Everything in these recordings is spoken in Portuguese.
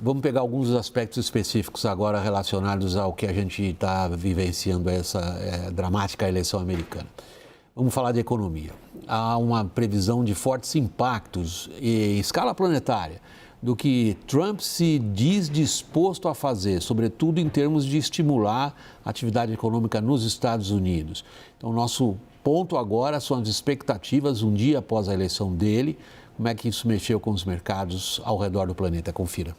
Vamos pegar alguns dos aspectos específicos agora relacionados ao que a gente está vivenciando essa dramática eleição americana. Vamos falar de economia. Há uma previsão de fortes impactos em escala planetária do que Trump se diz disposto a fazer, sobretudo em termos de estimular a atividade econômica nos Estados Unidos. Então, nosso ponto agora são as expectativas um dia após a eleição dele, como é que isso mexeu com os mercados ao redor do planeta. Confira.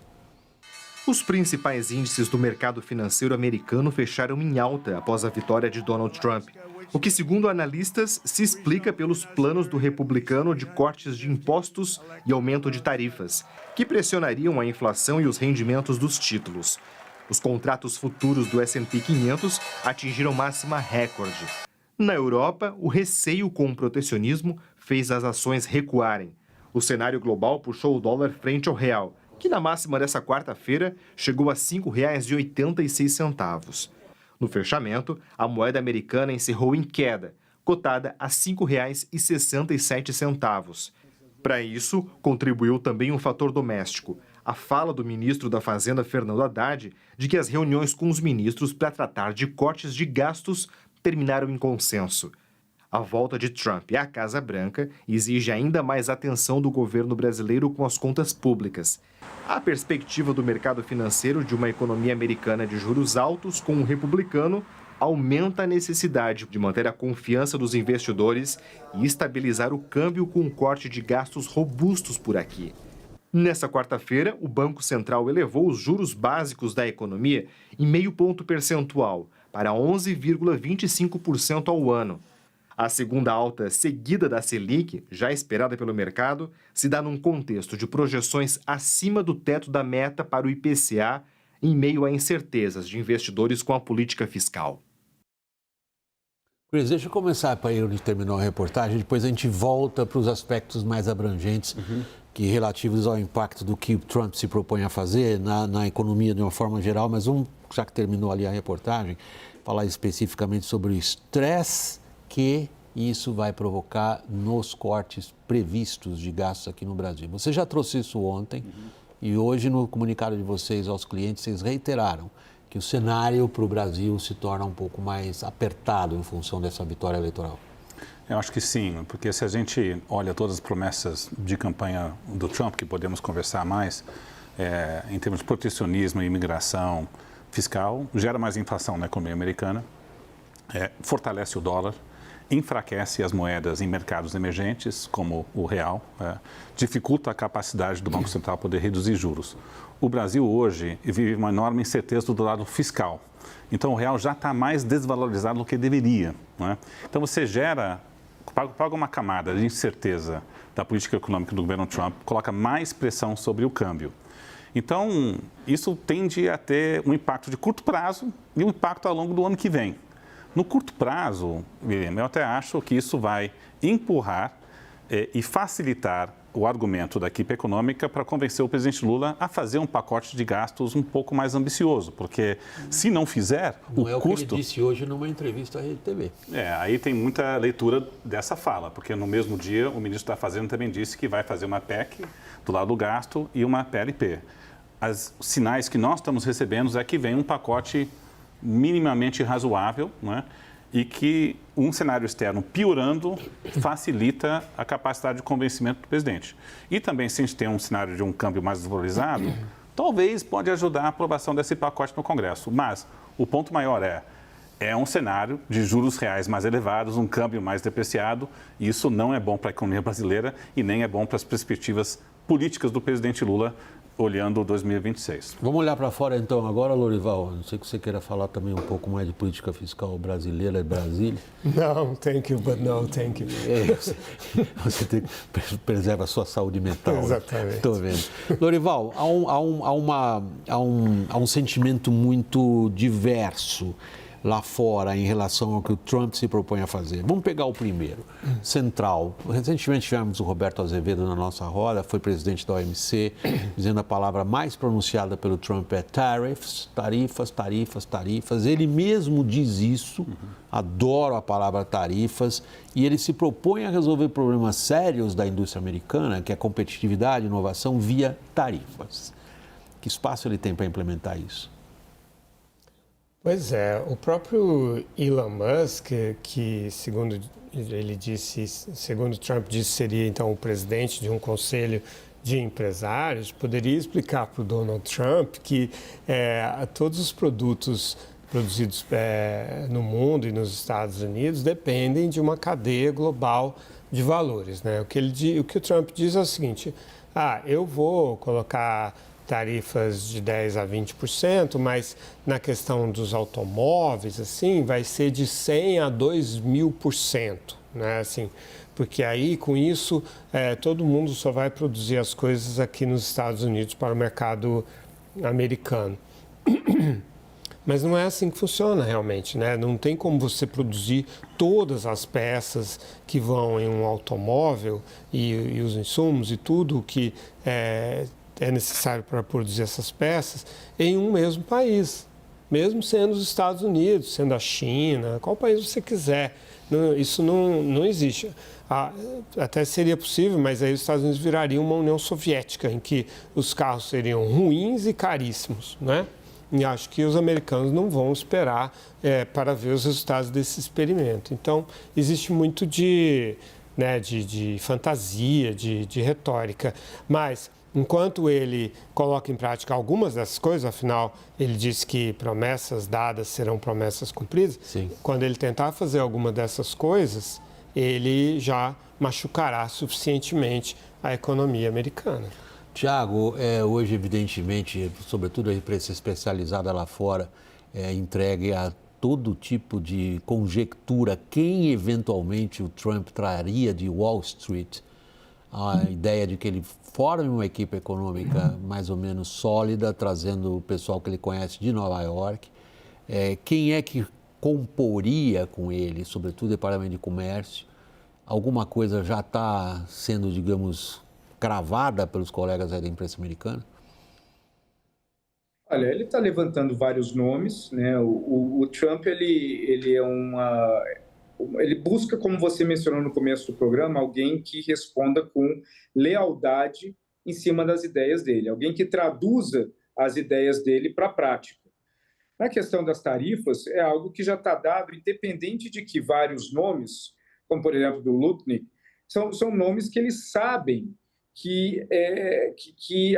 Os principais índices do mercado financeiro americano fecharam em alta após a vitória de Donald Trump, o que, segundo analistas, se explica pelos planos do republicano de cortes de impostos e aumento de tarifas, que pressionariam a inflação e os rendimentos dos títulos. Os contratos futuros do S&P 500 atingiram máxima recorde. Na Europa, o receio com o protecionismo fez as ações recuarem. O cenário global puxou o dólar frente ao real, que na máxima dessa quarta-feira chegou a R$ 5,86. No fechamento, a moeda americana encerrou em queda, cotada a R$ 5,67. Para isso, contribuiu também um fator doméstico, a fala do ministro da Fazenda, Fernando Haddad, de que as reuniões com os ministros para tratar de cortes de gastos terminaram em consenso. A volta de Trump à Casa Branca exige ainda mais atenção do governo brasileiro com as contas públicas. A perspectiva do mercado financeiro de uma economia americana de juros altos com um republicano aumenta a necessidade de manter a confiança dos investidores e estabilizar o câmbio com um corte de gastos robustos por aqui. Nessa quarta-feira, o Banco Central elevou os juros básicos da economia em 0,5 ponto percentual para 11,25% ao ano. A segunda alta seguida da Selic, já esperada pelo mercado, se dá num contexto de projeções acima do teto da meta para o IPCA, em meio a incertezas de investidores com a política fiscal. Cris, deixa eu começar para aí onde terminou a reportagem, depois a gente volta para os aspectos mais abrangentes, que relativos ao impacto do que o Trump se propõe a fazer na economia de uma forma geral, mas vamos, já que terminou ali a reportagem, falar especificamente sobre o estresse que isso vai provocar nos cortes previstos de gastos aqui no Brasil. Você já trouxe isso ontem e hoje no comunicado de vocês aos clientes, vocês reiteraram que o cenário para o Brasil se torna um pouco mais apertado em função dessa vitória eleitoral. Eu acho que sim, porque se a gente olha todas as promessas de campanha do Trump, que podemos conversar mais, em termos de protecionismo, imigração, fiscal, gera mais inflação na economia americana, fortalece o dólar, enfraquece as moedas em mercados emergentes, como o real, dificulta a capacidade do Banco Central poder reduzir juros. O Brasil hoje vive uma enorme incerteza do lado fiscal. Então, o real já está mais desvalorizado do que deveria. Então, você paga uma camada de incerteza da política econômica do governo Trump, coloca mais pressão sobre o câmbio. Então, isso tende a ter um impacto de curto prazo e um impacto ao longo do ano que vem. No curto prazo, William, eu até acho que isso vai empurrar e facilitar o argumento da equipe econômica para convencer o presidente Lula a fazer um pacote de gastos um pouco mais ambicioso, porque se não fizer, não o é custo... o que ele disse hoje numa entrevista à Rede TV. Aí tem muita leitura dessa fala, porque no mesmo dia o ministro da Fazenda também disse que vai fazer uma PEC do lado do gasto e uma PLP. Os sinais que nós estamos recebendo é que vem um pacote minimamente razoável, e que um cenário externo piorando facilita a capacidade de convencimento do presidente. E também, se a gente tem um cenário de um câmbio mais desvalorizado, talvez pode ajudar a aprovação desse pacote no Congresso. Mas o ponto maior é um cenário de juros reais mais elevados, um câmbio mais depreciado, e isso não é bom para a economia brasileira e nem é bom para as perspectivas políticas do presidente Lula olhando 2026. Vamos olhar para fora então agora, Lorival. Não sei que você queira falar também um pouco mais de política fiscal brasileira e Brasília. Não, thank you, but no, thank you. Você preserva a sua saúde mental. Exatamente. Estou vendo. Lorival, há um sentimento muito diverso lá fora em relação ao que o Trump se propõe a fazer. Vamos pegar o primeiro, central. Recentemente tivemos o Roberto Azevedo na nossa roda, foi presidente da OMC, dizendo a palavra mais pronunciada pelo Trump é tariffs, tarifas, tarifas, tarifas. Ele mesmo diz isso, adoro a palavra tarifas, e ele se propõe a resolver problemas sérios da indústria americana, que é competitividade e inovação, via tarifas. Que espaço ele tem para implementar isso? Pois é, o próprio Elon Musk, que segundo ele disse, segundo Trump disse, seria então o presidente de um conselho de empresários, poderia explicar para o Donald Trump que todos os produtos produzidos no mundo e nos Estados Unidos dependem de uma cadeia global de valores, né? O que o Trump diz é o seguinte: eu vou colocar tarifas de 10% a 20%, mas na questão dos automóveis, assim, vai ser de 100% a 2.000%, né? Assim, porque aí, com isso, todo mundo só vai produzir as coisas aqui nos Estados Unidos para o mercado americano. Mas não é assim que funciona realmente, né? Não tem como você produzir todas as peças que vão em um automóvel e os insumos e tudo que é necessário para produzir essas peças em um mesmo país, mesmo sendo os Estados Unidos, sendo a China, qual país você quiser. Isso não existe. Até seria possível, mas aí os Estados Unidos virariam uma União Soviética, em que os carros seriam ruins e caríssimos, né? E acho que os americanos não vão esperar para ver os resultados desse experimento. Então, existe muito de fantasia, de retórica. Mas, enquanto ele coloca em prática algumas dessas coisas, afinal, ele disse que promessas dadas serão promessas cumpridas. Sim. Quando ele tentar fazer alguma dessas coisas, ele já machucará suficientemente a economia americana. Tiago, hoje, evidentemente, sobretudo a imprensa especializada lá fora, entregue a todo tipo de conjectura quem eventualmente o Trump traria de Wall Street. A ideia de que ele forme uma equipe econômica mais ou menos sólida, trazendo o pessoal que ele conhece de Nova York. Quem é que comporia com ele, sobretudo o Departamento de Comércio? Alguma coisa já está sendo, digamos, cravada pelos colegas aí da imprensa americana? Olha, ele está levantando vários nomes, né? O Trump ele busca, como você mencionou no começo do programa, alguém que responda com lealdade em cima das ideias dele, alguém que traduza as ideias dele para a prática. Na questão das tarifas, é algo que já está dado, independente de que vários nomes, como por exemplo do Lutnick, são nomes que eles sabem que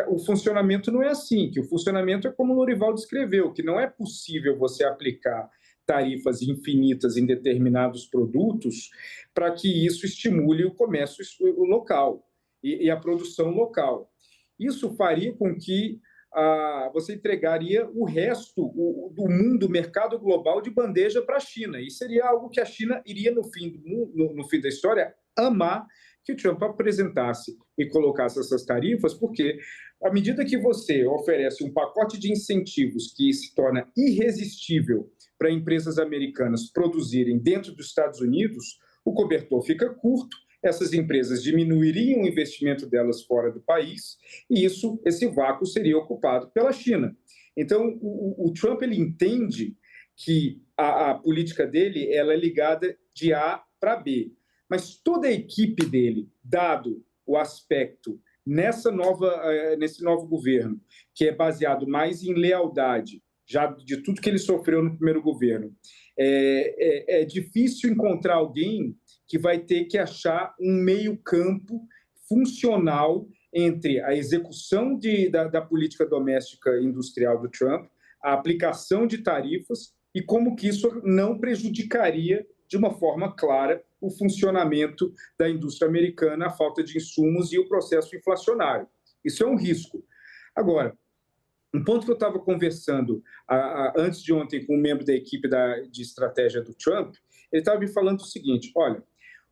o funcionamento não é assim, que o funcionamento é como o Lorival descreveu, que não é possível você aplicar tarifas infinitas em determinados produtos para que isso estimule o comércio local e a produção local. Isso faria com que você entregaria o resto do mundo, o mercado global, de bandeja para a China. E seria algo que a China iria, no fim da história, amar que o Trump apresentasse e colocasse essas tarifas, porque à medida que você oferece um pacote de incentivos que se torna irresistível para empresas americanas produzirem dentro dos Estados Unidos, o cobertor fica curto, essas empresas diminuiriam o investimento delas fora do país e esse vácuo seria ocupado pela China. Então, o Trump ele entende que a política dele ela é ligada de A para B. Mas toda a equipe dele, dado o aspecto nesse novo governo, que é baseado mais em lealdade, já de tudo que ele sofreu no primeiro governo, é difícil encontrar alguém que vai ter que achar um meio-campo funcional entre a execução da política doméstica industrial do Trump, a aplicação de tarifas e como que isso não prejudicaria de uma forma clara o funcionamento da indústria americana, a falta de insumos e o processo inflacionário. Isso é um risco. Agora, um ponto que eu estava conversando antes de ontem com um membro da equipe de estratégia do Trump, ele estava me falando o seguinte: olha,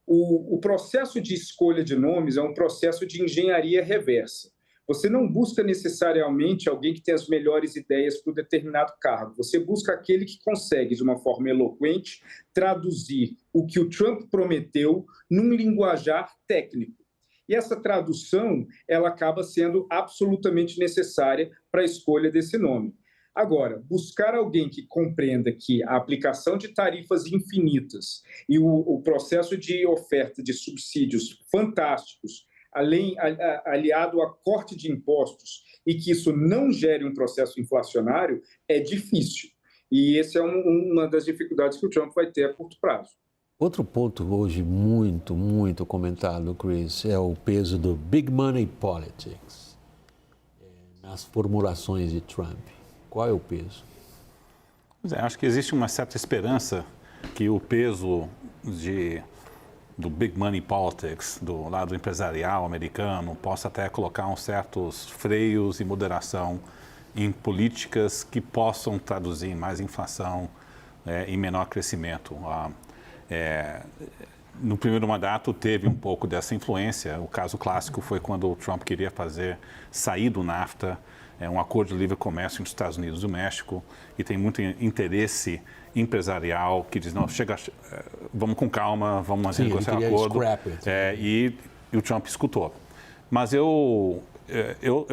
o processo de escolha de nomes é um processo de engenharia reversa. Você não busca necessariamente alguém que tem as melhores ideias para um determinado cargo. Você busca aquele que consegue, de uma forma eloquente, traduzir o que o Trump prometeu num linguajar técnico. E essa tradução, ela acaba sendo absolutamente necessária para a escolha desse nome. Agora, buscar alguém que compreenda que a aplicação de tarifas infinitas e o processo de oferta de subsídios fantásticos aliado a corte de impostos, e que isso não gere um processo inflacionário, é difícil. E essa é uma das dificuldades que o Trump vai ter a curto prazo. Outro ponto hoje muito, muito comentado, Chris, é o peso do big money politics nas formulações de Trump. Qual é o peso? Acho que existe uma certa esperança que o peso do big money politics, do lado empresarial americano, possa até colocar uns certos freios e moderação em políticas que possam traduzir em mais inflação e menor crescimento. No primeiro mandato teve um pouco dessa influência. O caso clássico foi quando o Trump queria sair do NAFTA, um acordo de livre comércio entre os Estados Unidos e o México, e tem muito interesse empresarial que diz, não, vamos com calma, vamos negociar o acordo. E o Trump escutou. Mas eu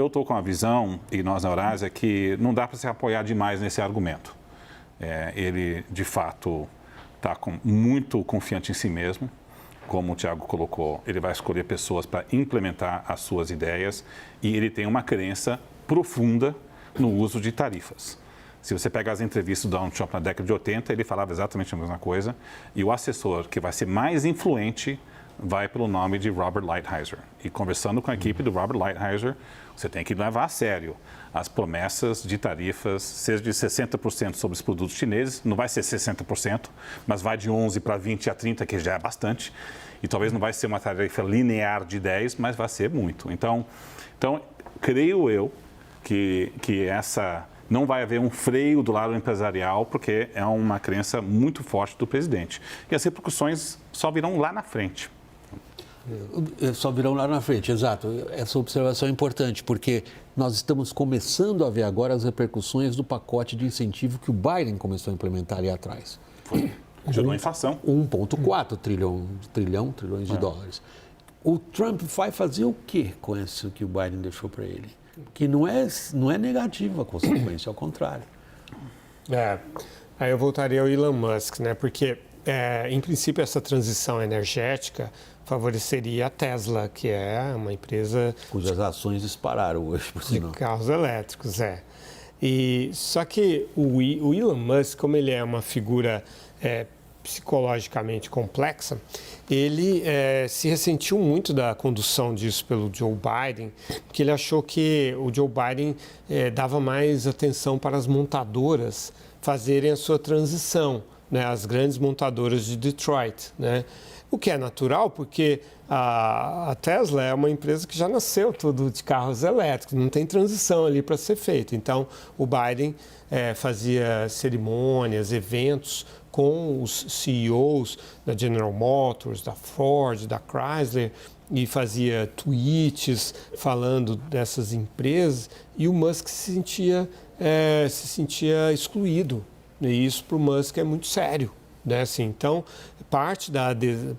estou com a visão, e nós na Eurásia, que não dá para se apoiar demais nesse argumento. Ele, de fato, está muito confiante em si mesmo. Como o Tiago colocou, ele vai escolher pessoas para implementar as suas ideias, e ele tem uma crença profunda no uso de tarifas. Se você pega as entrevistas do Donald Trump na década de 80, ele falava exatamente a mesma coisa, e o assessor que vai ser mais influente vai pelo nome de Robert Lighthizer. E conversando com a equipe do Robert Lighthizer, você tem que levar a sério as promessas de tarifas, seja de 60% sobre os produtos chineses, não vai ser 60%, mas vai de 11% para 20% a 30%, que já é bastante, e talvez não vai ser uma tarifa linear de 10%, mas vai ser muito. Então creio eu que não vai haver um freio do lado empresarial, porque é uma crença muito forte do presidente. E as repercussões só virão lá na frente. Só virão lá na frente, exato. Essa observação é importante, porque nós estamos começando a ver agora as repercussões do pacote de incentivo que o Biden começou a implementar ali atrás. Gerou a inflação. 1,4 trilhões de dólares. O Trump vai fazer o quê com isso que o Biden deixou para ele? Que não é negativa a consequência, ao contrário. Aí eu voltaria ao Elon Musk, né? Porque, em princípio, essa transição energética favoreceria a Tesla, que é uma empresa... Cujas ações dispararam hoje, por sinal. De carros elétricos, Só que o Elon Musk, como ele é uma figura psicologicamente complexa, ele se ressentiu muito da condução disso pelo Joe Biden, porque ele achou que o Joe Biden dava mais atenção para as montadoras fazerem a sua transição, né, as grandes montadoras de Detroit, né? O que é natural, porque a Tesla é uma empresa que já nasceu tudo de carros elétricos, não tem transição ali para ser feita. Então, o Biden fazia cerimônias, eventos com os CEOs da General Motors, da Ford, da Chrysler, e fazia tweets falando dessas empresas, e o Musk se sentia excluído. E isso para o Musk é muito sério. Né? Assim, então, parte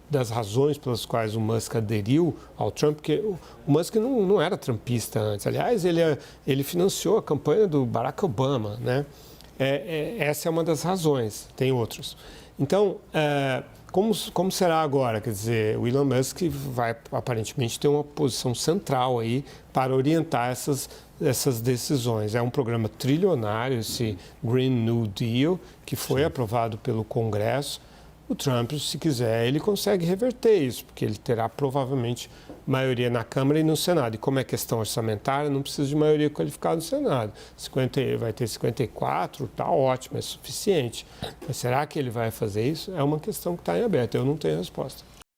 das razões pelas quais o Musk aderiu ao Trump, porque o Musk não era trumpista antes. Aliás, ele financiou a campanha do Barack Obama. Né? Essa é uma das razões, tem outras. Então, como será agora? Quer dizer, o Elon Musk vai aparentemente ter uma posição central aí para orientar essas decisões. É um programa trilionário, esse Green New Deal, que foi aprovado pelo Congresso. O Trump, se quiser, ele consegue reverter isso, porque ele terá provavelmente maioria na Câmara e no Senado. E como é questão orçamentária, não precisa de maioria qualificada no Senado. Vai ter 54, está ótimo, é suficiente. Mas será que ele vai fazer isso? É uma questão que está em aberto, eu não tenho resposta.